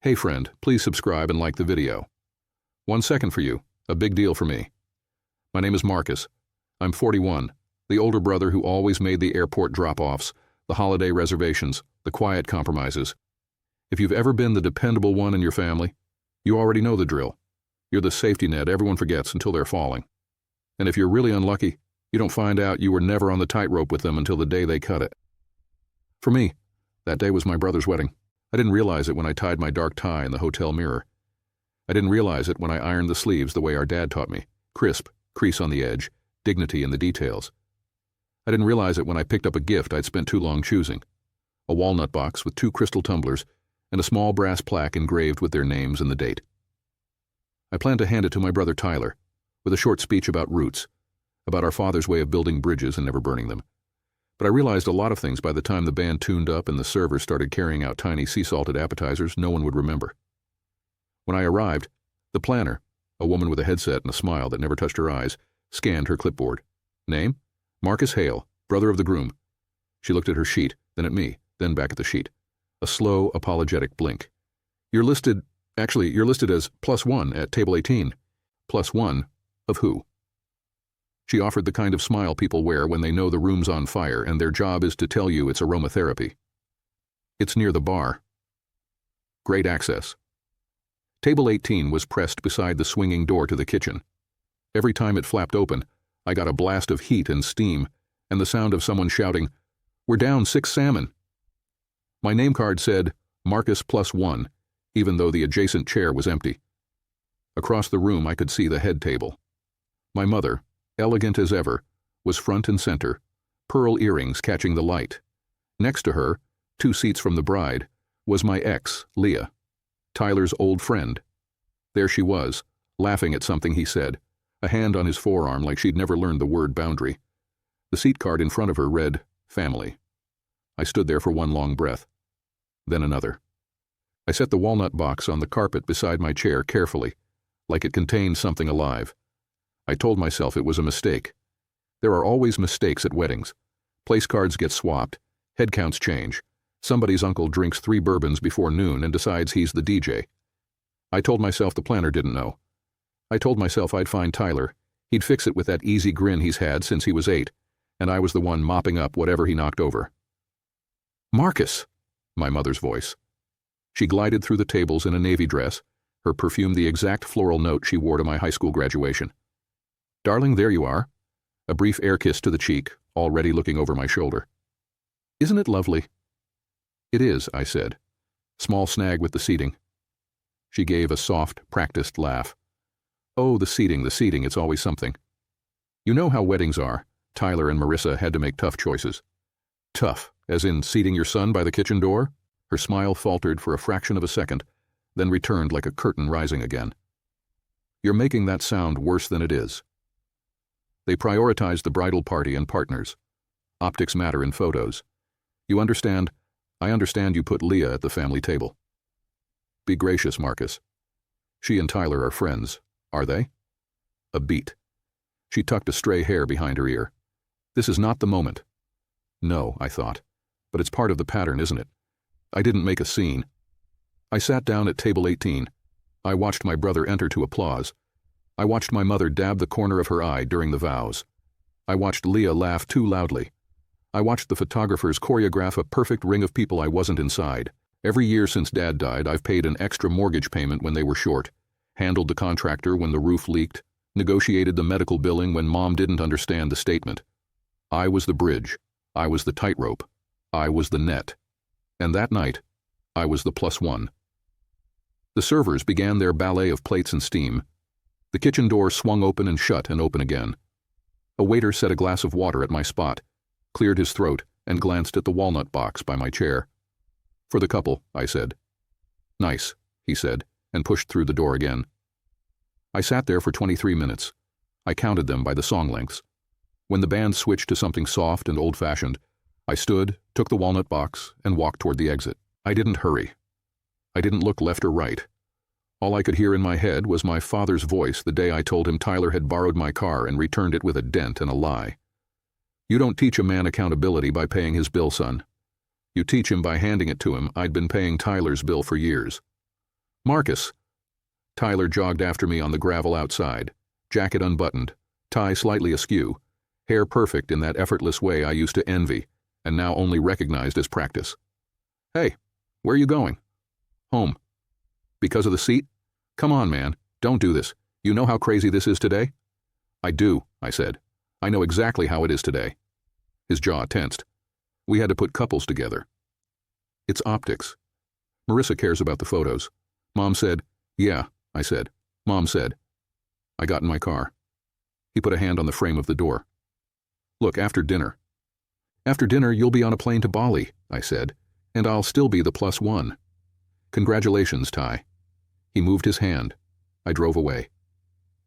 Hey friend, please subscribe and like the video. 1 second for you, a big deal for me. My name is Marcus. I'm 41, the older brother who always made the airport drop-offs, the holiday reservations, the quiet compromises. If you've ever been the dependable one in your family, you already know the drill. You're the safety net everyone forgets until they're falling. And if you're really unlucky, you don't find out you were never on the tightrope with them until the day they cut it. For me, that day was my brother's wedding. I didn't realize it when I tied my dark tie in the hotel mirror. I didn't realize it when I ironed the sleeves the way our dad taught me, crisp, crease on the edge, dignity in the details. I didn't realize it when I picked up a gift I'd spent too long choosing, a walnut box with 2 crystal tumblers and a small brass plaque engraved with their names and the date. I planned to hand it to my brother Tyler, with a short speech about roots, about our father's way of building bridges and never burning them. But I realized a lot of things by the time the band tuned up and the servers started carrying out tiny sea-salted appetizers no one would remember. When I arrived, the planner, a woman with a headset and a smile that never touched her eyes, scanned her clipboard. Name? Marcus Hale, brother of the groom. She looked at her sheet, then at me, then back at the sheet. A slow, apologetic blink. You're listed as +1 at table 18. +1 of who? She offered the kind of smile people wear when they know the room's on fire and their job is to tell you it's aromatherapy. It's near the bar. Great access. Table 18 was pressed beside the swinging door to the kitchen. Every time it flapped open, I got a blast of heat and steam and the sound of someone shouting, "We're down 6 salmon." My name card said, Marcus +1, even though the adjacent chair was empty. Across the room I could see the head table. My mother, elegant as ever, was front and center, pearl earrings catching the light. Next to her, 2 seats from the bride, was my ex, Leah, Tyler's old friend. There she was, laughing at something he said, a hand on his forearm like she'd never learned the word boundary. The seat card in front of her read, family. I stood there for one long breath. Then another. I set the walnut box on the carpet beside my chair carefully, like it contained something alive. I told myself it was a mistake. There are always mistakes at weddings. Place cards get swapped, head counts change. Somebody's uncle drinks 3 bourbons before noon and decides he's the DJ. I told myself the planner didn't know. I told myself I'd find Tyler. He'd fix it with that easy grin he's had since he was 8, and I was the one mopping up whatever he knocked over. Marcus, my mother's voice. She glided through the tables in a navy dress, her perfume the exact floral note she wore to my high school graduation. Darling, there you are. A brief air kiss to the cheek, already looking over my shoulder. Isn't it lovely? It is, I said. Small snag with the seating. She gave a soft, practiced laugh. Oh, the seating, it's always something. You know how weddings are. Tyler and Marissa had to make tough choices. Tough, as in seating your son by the kitchen door? Her smile faltered for a fraction of a second, then returned like a curtain rising again. You're making that sound worse than it is. They prioritized the bridal party and partners. Optics matter in photos. You understand? I understand you put Leah at the family table. Be gracious, Marcus. She and Tyler are friends, are they? A beat. She tucked a stray hair behind her ear. This is not the moment. No, I thought. But it's part of the pattern, isn't it? I didn't make a scene. I sat down at table 18. I watched my brother enter to applause. I watched my mother dab the corner of her eye during the vows. I watched Leah laugh too loudly. I watched the photographers choreograph a perfect ring of people I wasn't inside. Every year since Dad died, I've paid an extra mortgage payment when they were short, handled the contractor when the roof leaked, negotiated the medical billing when Mom didn't understand the statement. I was the bridge. I was the tightrope. I was the net. And that night, I was the +1. The servers began their ballet of plates and steam. The kitchen door swung open and shut and open again. A waiter set a glass of water at my spot, cleared his throat, and glanced at the walnut box by my chair. For the couple, I said. Nice, he said, and pushed through the door again. I sat there for 23 minutes. I counted them by the song lengths. When the band switched to something soft and old-fashioned, I stood, took the walnut box, and walked toward the exit. I didn't hurry. I didn't look left or right. All I could hear in my head was my father's voice the day I told him Tyler had borrowed my car and returned it with a dent and a lie. You don't teach a man accountability by paying his bill, son. You teach him by handing it to him. I'd been paying Tyler's bill for years. Marcus! Tyler jogged after me on the gravel outside, jacket unbuttoned, tie slightly askew, hair perfect in that effortless way I used to envy and now only recognized as practice. Hey, where are you going? Home. Because of the seat? Come on, man, don't do this. You know how crazy this is today? I do, I said. I know exactly how it is today. His jaw tensed. We had to put couples together. It's optics. Marissa cares about the photos. Mom said, yeah, I said. Mom said. I got in my car. He put a hand on the frame of the door. Look, after dinner. After dinner, you'll be on a plane to Bali, I said, and I'll still be the +1. Congratulations, Ty. He moved his hand. I drove away.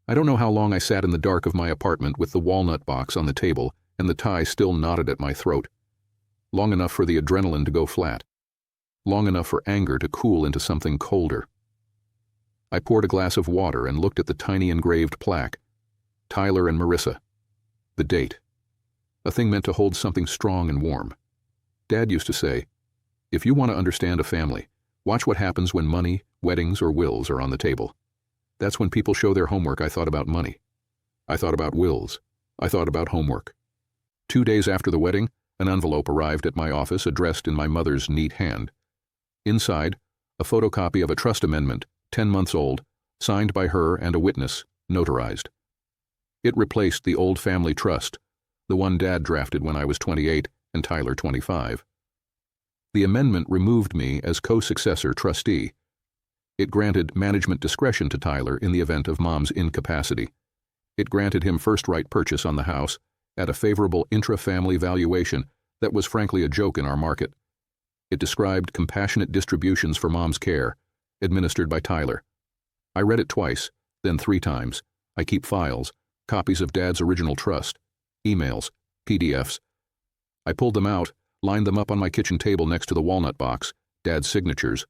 I don't know how long I sat in the dark of my apartment with the walnut box on the table and the tie still knotted at my throat. Long enough for the adrenaline to go flat. Long enough for anger to cool into something colder. I poured a glass of water and looked at the tiny engraved plaque. Tyler and Marissa. The date. A thing meant to hold something strong and warm. Dad used to say, if you want to understand a family, watch what happens when money, weddings, or wills are on the table. That's when people show their homework. I thought about money. I thought about wills. I thought about homework. 2 days after the wedding, an envelope arrived at my office addressed in my mother's neat hand. Inside, a photocopy of a trust amendment, 10 months old, signed by her and a witness, notarized. It replaced the old family trust, the one Dad drafted when I was 28 and Tyler 25. The amendment removed me as co-successor trustee. It granted management discretion to Tyler in the event of Mom's incapacity. It granted him first right purchase on the house at a favorable intra-family valuation that was frankly a joke in our market. It described compassionate distributions for Mom's care, administered by Tyler. I read it twice, then 3 times. I keep files, copies of Dad's original trust, emails, PDFs. I pulled them out, lined them up on my kitchen table next to the walnut box, Dad's signatures.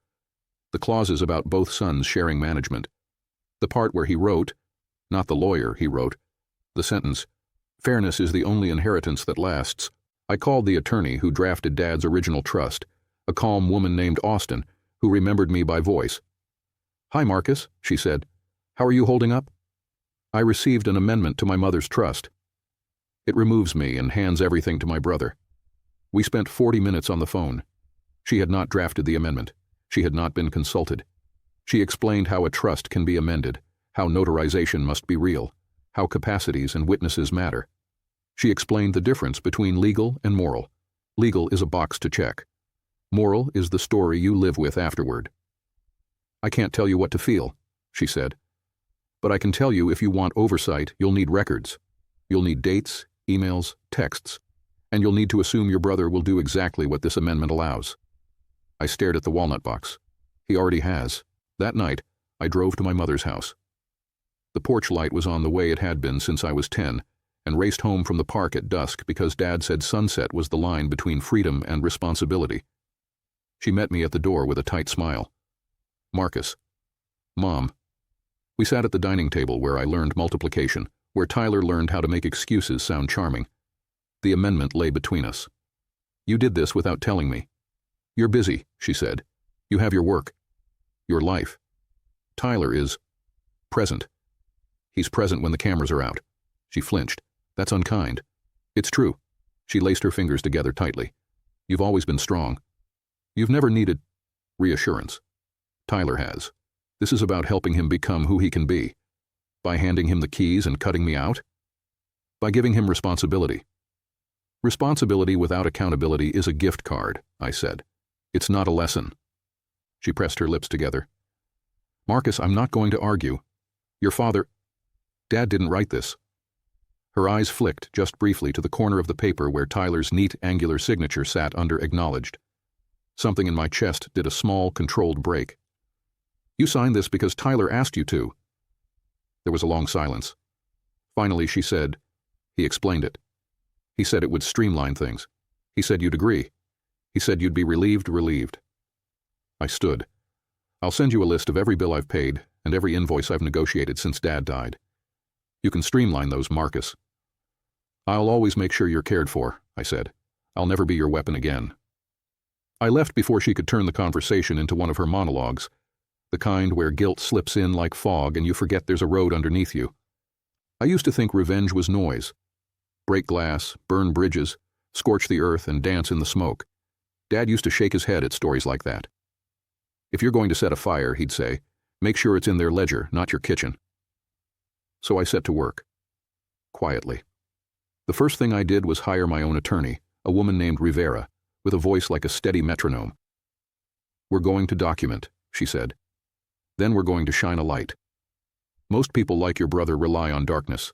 The clauses about both sons sharing management. The part where he wrote, not the lawyer he wrote, the sentence, fairness is the only inheritance that lasts. I called the attorney who drafted Dad's original trust, a calm woman named Austin, who remembered me by voice. Hi, Marcus, she said. How are you holding up? I received an amendment to my mother's trust. It removes me and hands everything to my brother. We spent 40 minutes on the phone. She had not drafted the amendment. She had not been consulted. She explained how a trust can be amended, how notarization must be real, how capacities and witnesses matter. She explained the difference between legal and moral. Legal is a box to check. Moral is the story you live with afterward. I can't tell you what to feel, she said. But I can tell you if you want oversight, you'll need records. You'll need dates, emails, texts, and you'll need to assume your brother will do exactly what this amendment allows. I stared at the walnut box. He already has. That night, I drove to my mother's house. The porch light was on the way it had been since I was 10, and raced home from the park at dusk because Dad said sunset was the line between freedom and responsibility. She met me at the door with a tight smile. Marcus. Mom. We sat at the dining table where I learned multiplication, where Tyler learned how to make excuses sound charming. The amendment lay between us. You did this without telling me. You're busy, she said. You have your work. Your life. Tyler is present. He's present when the cameras are out. She flinched. That's unkind. It's true. She laced her fingers together tightly. You've always been strong. You've never needed reassurance. Tyler has. This is about helping him become who he can be. By handing him the keys and cutting me out? By giving him responsibility. Responsibility without accountability is a gift card, I said. It's not a lesson. She pressed her lips together. Marcus, I'm not going to argue. Your father... Dad didn't write this. Her eyes flicked just briefly to the corner of the paper where Tyler's neat, angular signature sat under acknowledged. Something in my chest did a small, controlled break. You signed this because Tyler asked you to. There was a long silence. Finally, she said, he explained it. He said it would streamline things. He said you'd agree. He said you'd be relieved. I stood. I'll send you a list of every bill I've paid and every invoice I've negotiated since Dad died. You can streamline those, Marcus. I'll always make sure you're cared for, I said. I'll never be your weapon again. I left before she could turn the conversation into one of her monologues. the kind where guilt slips in like fog and you forget there's a road underneath you. I used to think revenge was noise. Break glass, burn bridges, scorch the earth, and dance in the smoke. Dad used to shake his head at stories like that. If you're going to set a fire, he'd say, make sure it's in their ledger, not your kitchen. So I set to work. Quietly. The first thing I did was hire my own attorney, a woman named Rivera, with a voice like a steady metronome. We're going to document, she said. Then we're going to shine a light. Most people like your brother rely on darkness.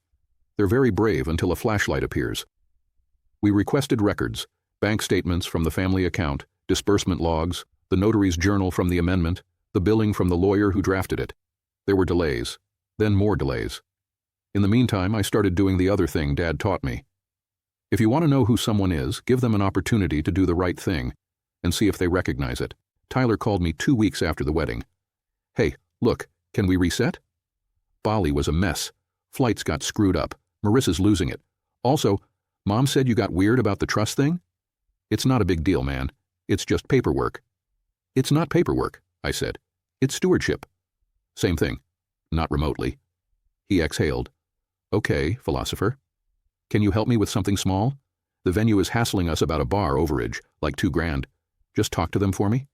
They're very brave until a flashlight appears. We requested records, bank statements from the family account, disbursement logs, the notary's journal from the amendment, the billing from the lawyer who drafted it. There were delays, then more delays. In the meantime, I started doing the other thing Dad taught me. If you want to know who someone is, give them an opportunity to do the right thing and see if they recognize it. Tyler called me 2 weeks after the wedding. Hey, look, can we reset? Bali was a mess. Flights got screwed up. Marissa's losing it. Also, Mom said you got weird about the trust thing? It's not a big deal, man. It's just paperwork. It's not paperwork, I said. It's stewardship. Same thing. Not remotely. He exhaled. Okay, philosopher. Can you help me with something small? The venue is hassling us about a bar overage, like $2,000. Just talk to them for me?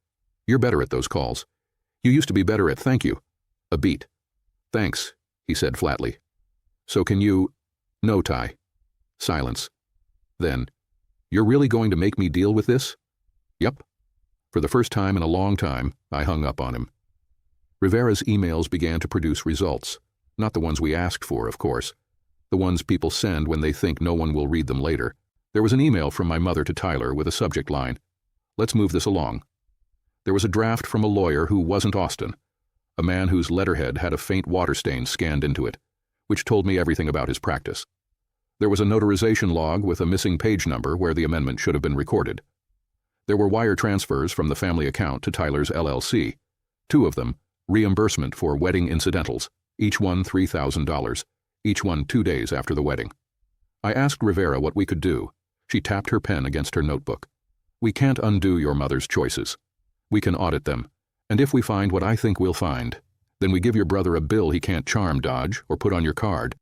You're better at those calls. You used to be better at thank you. A beat. Thanks, he said flatly. So can you... No, Ty. Silence. Then, you're really going to make me deal with this? Yep. For the first time in a long time, I hung up on him. Rivera's emails began to produce results. Not the ones we asked for, of course. The ones people send when they think no one will read them later. There was an email from my mother to Tyler with a subject line. Let's move this along. There was a draft from a lawyer who wasn't Austin, a man whose letterhead had a faint water stain scanned into it, which told me everything about his practice. There was a notarization log with a missing page number where the amendment should have been recorded. There were wire transfers from the family account to Tyler's LLC, 2 of them, reimbursement for wedding incidentals, each one $3,000, each one 2 days after the wedding. I asked Rivera what we could do. She tapped her pen against her notebook. We can't undo your mother's choices. We can audit them, and if we find what I think we'll find, then we give your brother a bill he can't charm, dodge, or put on your card.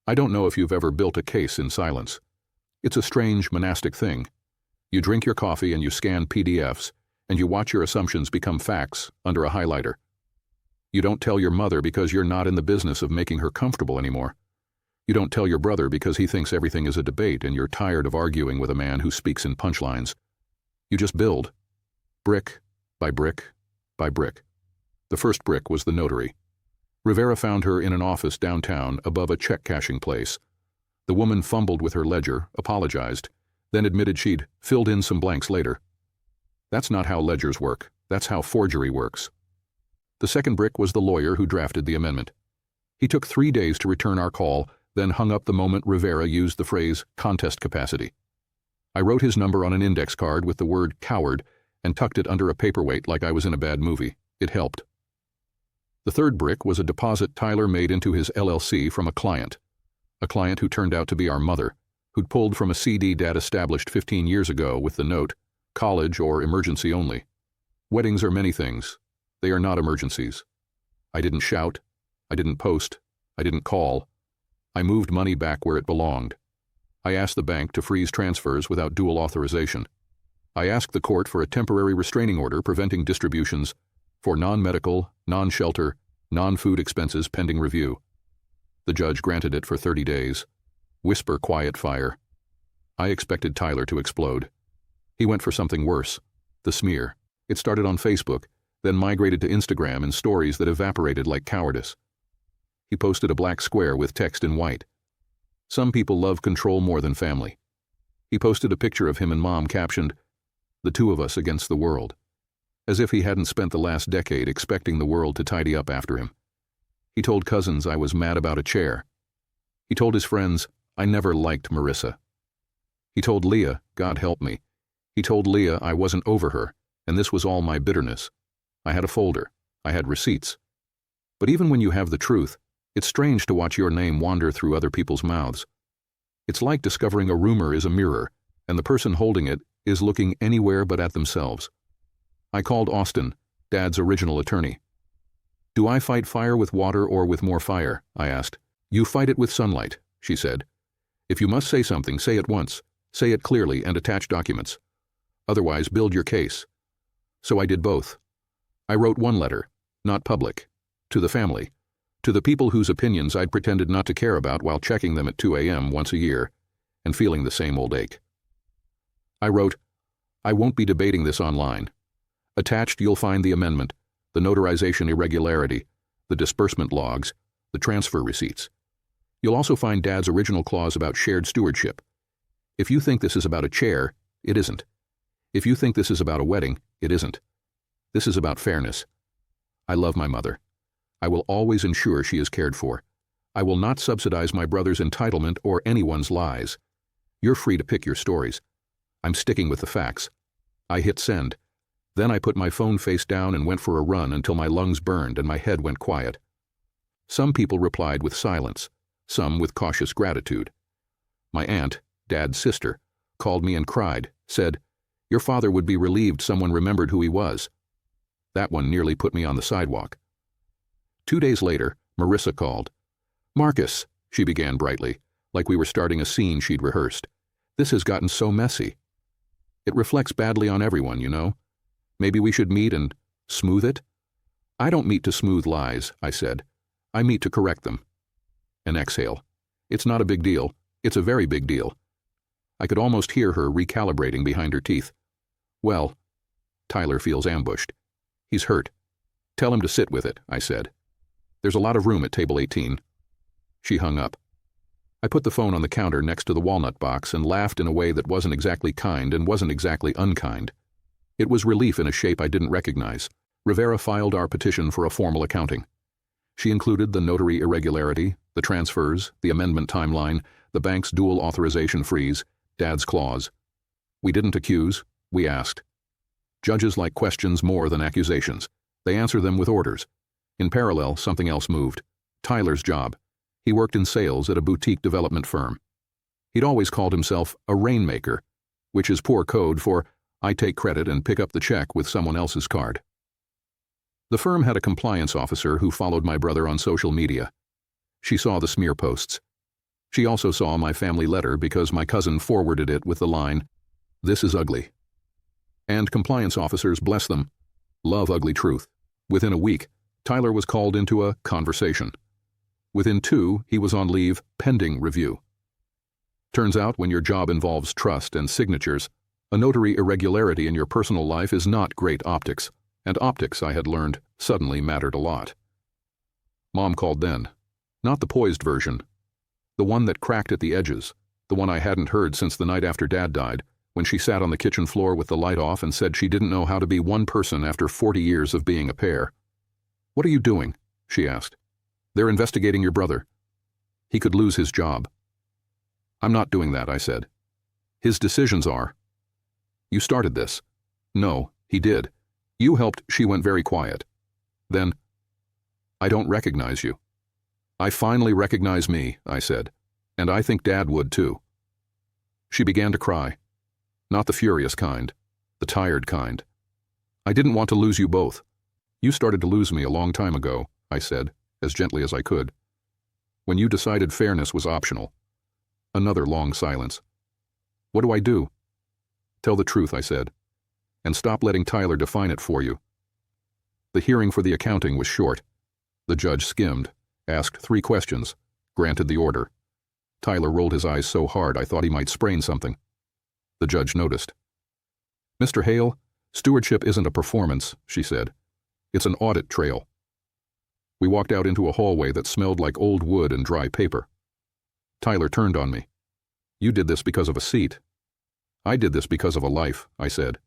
I don't know if you've ever built a case in silence. It's a strange monastic thing. You drink your coffee and you scan PDFs, and you watch your assumptions become facts under a highlighter. You don't tell your mother because you're not in the business of making her comfortable anymore. You don't tell your brother because he thinks everything is a debate and you're tired of arguing with a man who speaks in punchlines. You just build, brick by brick by brick. The first brick was the notary. Rivera found her in an office downtown above a check-cashing place. The woman fumbled with her ledger, apologized, then admitted she'd filled in some blanks later. That's not how ledgers work. That's how forgery works. The second brick was the lawyer who drafted the amendment. He took 3 days to return our call, then hung up the moment Rivera used the phrase contest capacity. I wrote his number on an index card with the word coward and tucked it under a paperweight like I was in a bad movie. It helped. The third brick was a deposit Tyler made into his LLC from a client who turned out to be our mother, who'd pulled from a CD Dad established 15 years ago with the note, college or emergency only. Weddings are many things. They are not emergencies. I didn't shout. I didn't post. I didn't call. I moved money back where it belonged. I asked the bank to freeze transfers without dual authorization. I asked the court for a temporary restraining order preventing distributions for non-medical, non-shelter, non-food expenses pending review. The judge granted it for 30 days. Whisper quiet fire. I expected Tyler to explode. He went for something worse. The smear. It started on Facebook, then migrated to Instagram and stories that evaporated like cowardice. He posted a black square with text in white. Some people love control more than family. He posted a picture of him and Mom captioned, "The 2 of us against the world," as if he hadn't spent the last decade expecting the world to tidy up after him. He told cousins I was mad about a chair. He told his friends, I never liked Marissa. He told Leah, God help me. He told Leah I wasn't over her, and this was all my bitterness. I had a folder. I had receipts. But even when you have the truth, it's strange to watch your name wander through other people's mouths. It's like discovering a rumor is a mirror, and the person holding it is looking anywhere but at themselves. I called Austin, Dad's original attorney. Do I fight fire with water or with more fire? I asked. You fight it with sunlight, she said. If you must say something, say it once. Say it clearly and attach documents. Otherwise, build your case. So I did both. I wrote one letter, not public, to the family, to the people whose opinions I'd pretended not to care about while checking them at 2 a.m. once a year and feeling the same old ache. I wrote, I won't be debating this online. Attached, you'll find the amendment, the notarization irregularity, the disbursement logs, the transfer receipts. You'll also find Dad's original clause about shared stewardship. If you think this is about a chair, it isn't. If you think this is about a wedding, it isn't. This is about fairness. I love my mother. I will always ensure she is cared for. I will not subsidize my brother's entitlement or anyone's lies. You're free to pick your stories. I'm sticking with the facts. I hit send. Then I put my phone face down and went for a run until my lungs burned and my head went quiet. Some people replied with silence, some with cautious gratitude. My aunt, Dad's sister, called me and cried, said, Your father would be relieved someone remembered who he was. That one nearly put me on the sidewalk. 2 days later, Marissa called. Marcus, she began brightly, like we were starting a scene she'd rehearsed. This has gotten so messy. It reflects badly on everyone, you know. Maybe we should meet and smooth it? I don't meet to smooth lies, I said. I meet to correct them. An exhale. It's not a big deal. It's a very big deal. I could almost hear her recalibrating behind her teeth. Well, Tyler feels ambushed. He's hurt. Tell him to sit with it, I said. There's a lot of room at table 18. She hung up. I put the phone on the counter next to the walnut box and laughed in a way that wasn't exactly kind and wasn't exactly unkind. It was relief in a shape I didn't recognize. Rivera filed our petition for a formal accounting. She included the notary irregularity, the transfers, the amendment timeline, the bank's dual authorization freeze, Dad's clause. We didn't accuse, we asked. Judges like questions more than accusations. They answer them with orders. In parallel, something else moved. Tyler's job. He worked in sales at a boutique development firm. He'd always called himself a rainmaker, which is poor code for I take credit and pick up the check with someone else's card. The firm had a compliance officer who followed my brother on social media. She saw the smear posts. She also saw my family letter because my cousin forwarded it with the line, "This is ugly." And compliance officers, bless them, love ugly truth. Within a week, Tyler was called into a conversation. Within 2, he was on leave pending review. Turns out when your job involves trust and signatures, a notary irregularity in your personal life is not great optics, and optics, I had learned, suddenly mattered a lot. Mom called then. Not the poised version. The one that cracked at the edges, the one I hadn't heard since the night after Dad died, when she sat on the kitchen floor with the light off and said she didn't know how to be one person after 40 years of being a pair. "What are you doing?" she asked. "They're investigating your brother. He could lose his job." "I'm not doing that," I said. "His decisions are." "You started this." "No, he did. You helped." She went very quiet. Then, "I don't recognize you." "I finally recognize me," I said, "and I think Dad would too." She began to cry. Not the furious kind, the tired kind. "I didn't want to lose you both." "You started to lose me a long time ago," I said, as gently as I could. "When you decided fairness was optional." Another long silence. "What do I do?" "Tell the truth," I said, "and stop letting Tyler define it for you." The hearing for the accounting was short. The judge skimmed, asked 3 questions, granted the order. Tyler rolled his eyes so hard I thought he might sprain something. The judge noticed. "Mr. Hale, stewardship isn't a performance," she said. "It's an audit trail." We walked out into a hallway that smelled like old wood and dry paper. Tyler turned on me. "You did this because of a seat." "I did this because of a life," I said.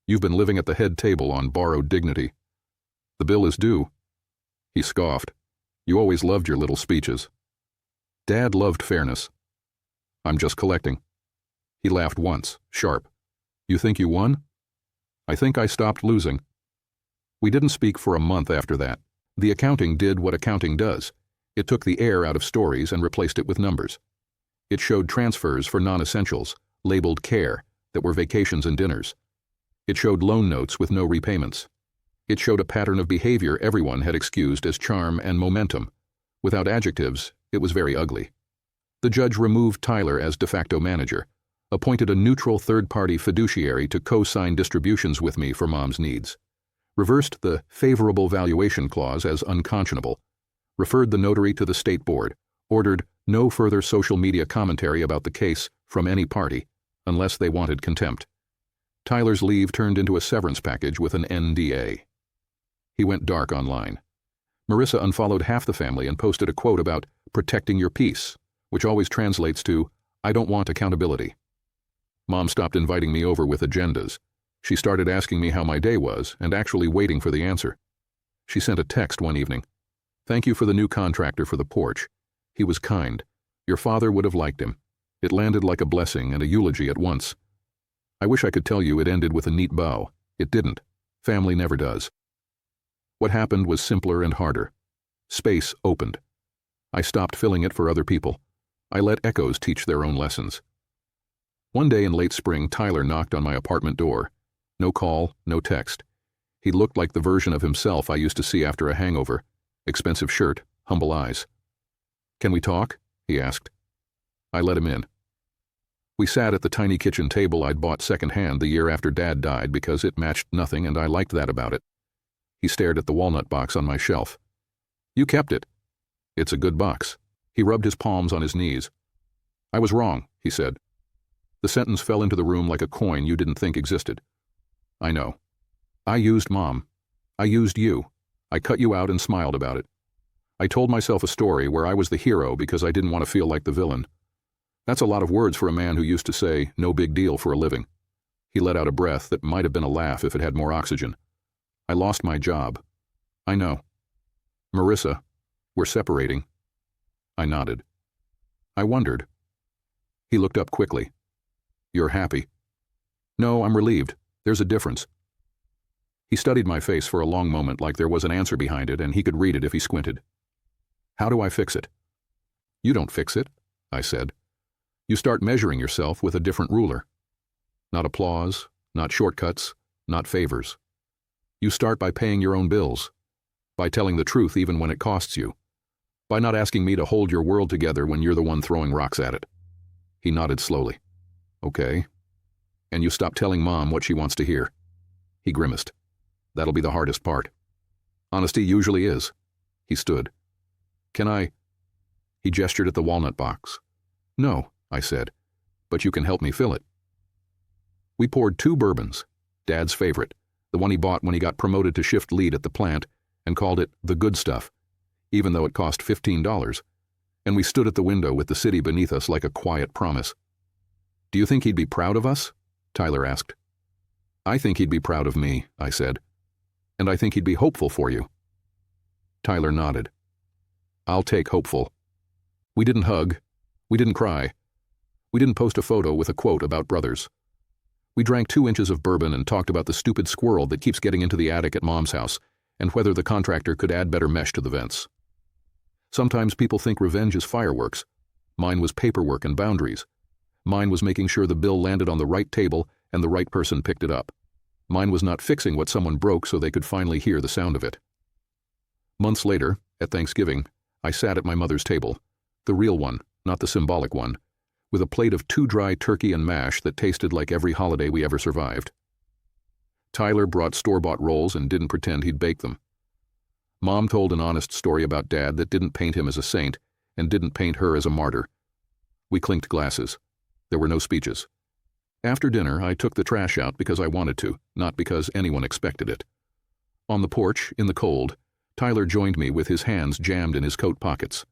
"You've been living at the head table on borrowed dignity. The bill is due." He scoffed. "You always loved your little speeches." "Dad loved fairness." "I'm just collecting." He laughed once, sharp. "You think you won?" "I think I stopped losing." We didn't speak for a month after that. The accounting did what accounting does. It took the air out of stories and replaced it with numbers. It showed transfers for non-essentials, labeled care, that were vacations and dinners. It showed loan notes with no repayments. It showed a pattern of behavior everyone had excused as charm and momentum. Without adjectives, it was very ugly. The judge removed Tyler as de facto manager, appointed a neutral third-party fiduciary to co-sign distributions with me for Mom's needs, reversed the favorable valuation clause as unconscionable, referred the notary to the state board, ordered no further social media commentary about the case from any party, unless they wanted contempt. Tyler's leave turned into a severance package with an NDA. He went dark online. Marissa unfollowed half the family and posted a quote about protecting your peace, which always translates to, I don't want accountability. Mom stopped inviting me over with agendas. She started asking me how my day was and actually waiting for the answer. She sent a text one evening. Thank you for the new contractor for the porch. He was kind. Your father would have liked him. It landed like a blessing and a eulogy at once. I wish I could tell you it ended with a neat bow. It didn't. Family never does. What happened was simpler and harder. Space opened. I stopped filling it for other people. I let echoes teach their own lessons. One day in late spring, Tyler knocked on my apartment door. No call, no text. He looked like the version of himself I used to see after a hangover. Expensive shirt, humble eyes. Can we talk? He asked. I let him in. We sat at the tiny kitchen table I'd bought secondhand the year after Dad died because it matched nothing and I liked that about it. He stared at the walnut box on my shelf. You kept it. It's a good box. He rubbed his palms on his knees. I was wrong, he said. The sentence fell into the room like a coin you didn't think existed. I know. I used Mom. I used you. I cut you out and smiled about it. I told myself a story where I was the hero because I didn't want to feel like the villain. That's a lot of words for a man who used to say, no big deal for a living. He let out a breath that might have been a laugh if it had more oxygen. I lost my job. I know. Marissa, we're separating. I nodded. I wondered. He looked up quickly. You're happy. No, I'm relieved. There's a difference. He studied my face for a long moment like there was an answer behind it and he could read it if he squinted. How do I fix it? You don't fix it, I said. You start measuring yourself with a different ruler. Not applause, not shortcuts, not favors. You start by paying your own bills, by telling the truth even when it costs you, by not asking me to hold your world together when you're the one throwing rocks at it. He nodded slowly. Okay. And you stop telling Mom what she wants to hear. He grimaced. That'll be the hardest part. Honesty usually is. He stood. Can I? He gestured at the walnut box. No, I said, but you can help me fill it. We poured 2 bourbons, Dad's favorite, the one he bought when he got promoted to shift lead at the plant, and called it the good stuff, even though it cost $15, and we stood at the window with the city beneath us like a quiet promise. Do you think he'd be proud of us? Tyler asked. I think he'd be proud of me, I said, and I think he'd be hopeful for you. Tyler nodded. I'll take hopeful. We didn't hug. We didn't cry. We didn't post a photo with a quote about brothers. We drank 2 inches of bourbon and talked about the stupid squirrel that keeps getting into the attic at Mom's house and whether the contractor could add better mesh to the vents. Sometimes people think revenge is fireworks. Mine was paperwork and boundaries. Mine was making sure the bill landed on the right table and the right person picked it up. Mine was not fixing what someone broke so they could finally hear the sound of it. Months later, at Thanksgiving, I sat at my mother's table, the real one, not the symbolic one, with a plate of 2 dry turkey and mash that tasted like every holiday we ever survived. Tyler brought store-bought rolls and didn't pretend he'd bake them. Mom told an honest story about Dad that didn't paint him as a saint and didn't paint her as a martyr. We clinked glasses. There were no speeches. After dinner, I took the trash out because I wanted to, not because anyone expected it. On the porch, in the cold, Tyler joined me with his hands jammed in his coat pockets.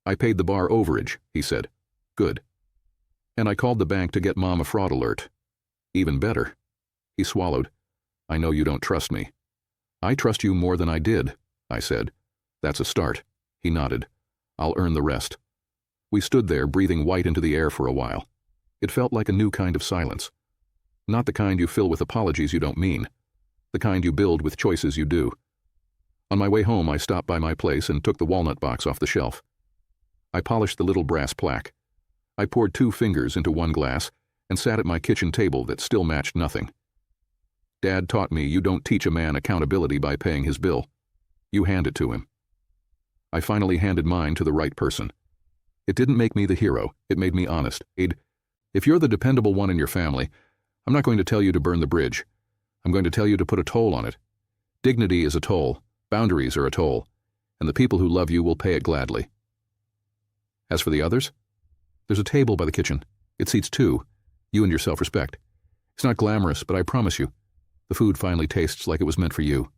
I paid the bar overage, he said. Good. And I called the bank to get Mom a fraud alert. Even better. He swallowed. I know you don't trust me. I trust you more than I did, I said. That's a start. He nodded. I'll earn the rest. We stood there, breathing white into the air for a while. It felt like a new kind of silence. Not the kind you fill with apologies you don't mean. The kind you build with choices you do. On my way home, I stopped by my place and took the walnut box off the shelf. I polished the little brass plaque. I poured 2 fingers into 1 glass and sat at my kitchen table that still matched nothing. Dad taught me you don't teach a man accountability by paying his bill. You hand it to him. I finally handed mine to the right person. It didn't make me the hero. It made me honest. If you're the dependable one in your family, I'm not going to tell you to burn the bridge. I'm going to tell you to put a toll on it. Dignity is a toll. Boundaries are a toll. And the people who love you will pay it gladly. As for the others, there's a table by the kitchen. It seats 2, you and your self-respect. It's not glamorous, but I promise you, the food finally tastes like it was meant for you.